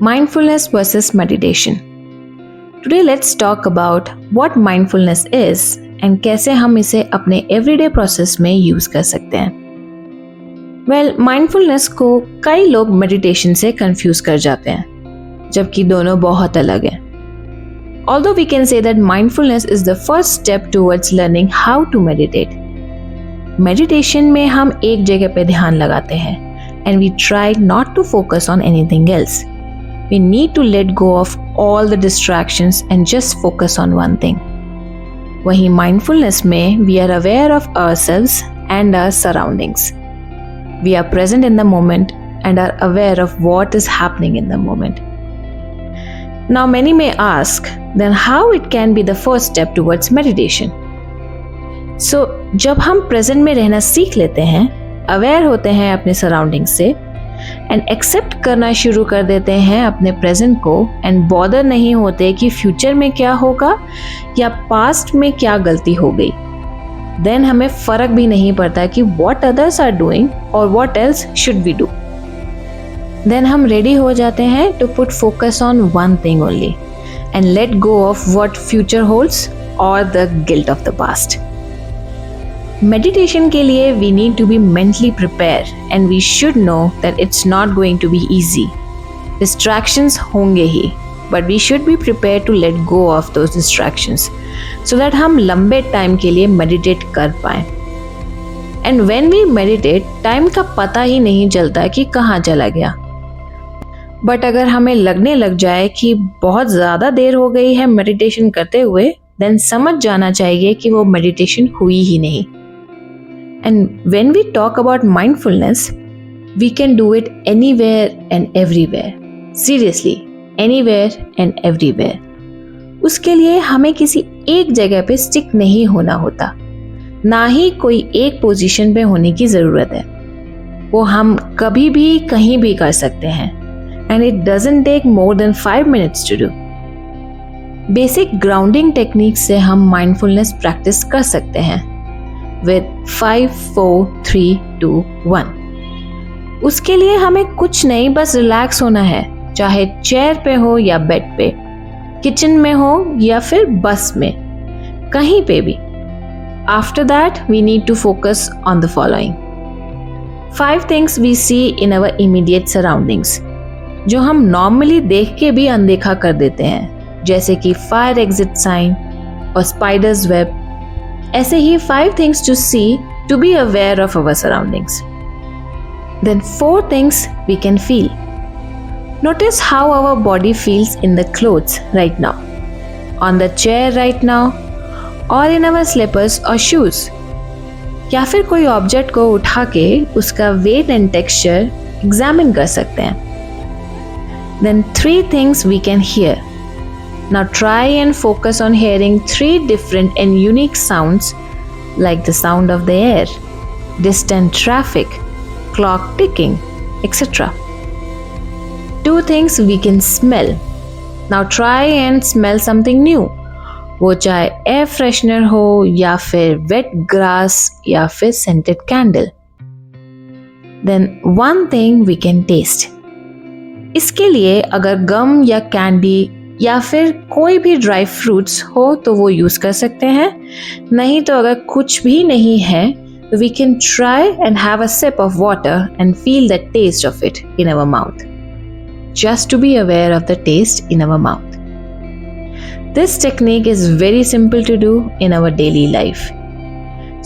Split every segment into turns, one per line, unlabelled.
Mindfulness versus meditation. Today let's talk about what mindfulness is and कैसे हम इसे अपने everyday process में use कर सकते हैं. Well, mindfulness को कई लोग meditation से confuse कर जाते हैं, जबकि दोनों बहुत अलग हैं. Although we can say that mindfulness is the first step towards learning how to meditate. Meditation में हम एक जगह पे ध्यान लगाते हैं and we try not to focus on anything else. We need to let go of all the distractions and just focus on one thing. वहीं mindfulness में we are aware of ourselves and our surroundings. We are present in the moment and are aware of what is happening in the moment. Now many may ask, then how it can be the first step towards meditation? So जब हम present में रहना सीख लेते हैं, aware होते हैं अपने surroundings से, एंड एक्सेप्ट करना शुरू कर देते हैं अपने प्रेजेंट को एंड बॉदर नहीं होते कि फ्यूचर में क्या होगा या पास्ट में क्या गलती हो गई, देन हमें फर्क भी नहीं पड़ता कि व्हाट अदर्स आर डूइंग और what else should we do. Then हम रेडी हो जाते हैं to put focus on one thing only and let go of what future holds और the guilt of the past. Meditation के लिए we need to be mentally prepared and we should know that it's not going to be easy. Distractions होंगे ही, but we should be prepared to let go of those distractions so that हम लंबे time के लिए meditate कर पाएं. And when we meditate, time का पता ही नहीं चलता कि कहाँ चला गया. But अगर हमें लगने लग जाए कि बहुत ज़्यादा देर हो गई है meditation करते हुए, then समझ जाना चाहिए कि वो meditation हुई ही नहीं. And when we talk about mindfulness, we can do it anywhere and everywhere. Seriously, anywhere and everywhere. उसके लिए हमें किसी एक जगह पे स्टिक नहीं होना होता, ना ही कोई एक पोजीशन पे होने की ज़रूरत है. वो हम कभी भी कहीं भी कर सकते हैं. And it doesn't take more than 5 minutes to do. Basic grounding techniques से हम mindfulness practice कर सकते हैं. With 5, 4, 3, 2, 1. उसके लिए हमें कुछ नहीं, बस रिलैक्स होना है, चाहे चेयर पे हो या बेड पे, किचन में हो या फिर बस में, कहीं पे भी. After that, we need to focus on the following. 5 things we see in our immediate surroundings, जो हम नॉर्मली देख के भी अनदेखा कर देते हैं, जैसे कि फायर एग्जिट साइन और स्पाइडर्स वेब. ऐसे ही 5 things to see to be aware of our surroundings. Then 4 things we can feel. Notice how our body feels in the clothes right now, on the chair right now, or in our slippers or shoes. या फिर कोई object को उठा के उसका weight and texture examine कर सकते हैं. Then 3 things we can hear. Now try and focus on hearing 3 different and unique sounds like the sound of the air, distant traffic, clock ticking, etc. 2 things we can smell. Now try and smell something new. वो चाहे air freshener हो या फिर wet grass या फिर scented candle. Then 1 thing we can taste. इसके लिए अगर गम या कैंडी या फिर कोई भी ड्राई फ्रूट्स हो तो वो यूज कर सकते हैं. नहीं तो अगर कुछ भी नहीं है तो we can try and have a sip of water and feel the taste of it in our mouth, just to be aware of the taste in our mouth. This technique is very simple to do in our daily life.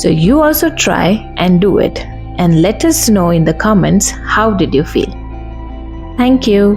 So you also try and do it and let us know in the comments how did you feel. Thank you.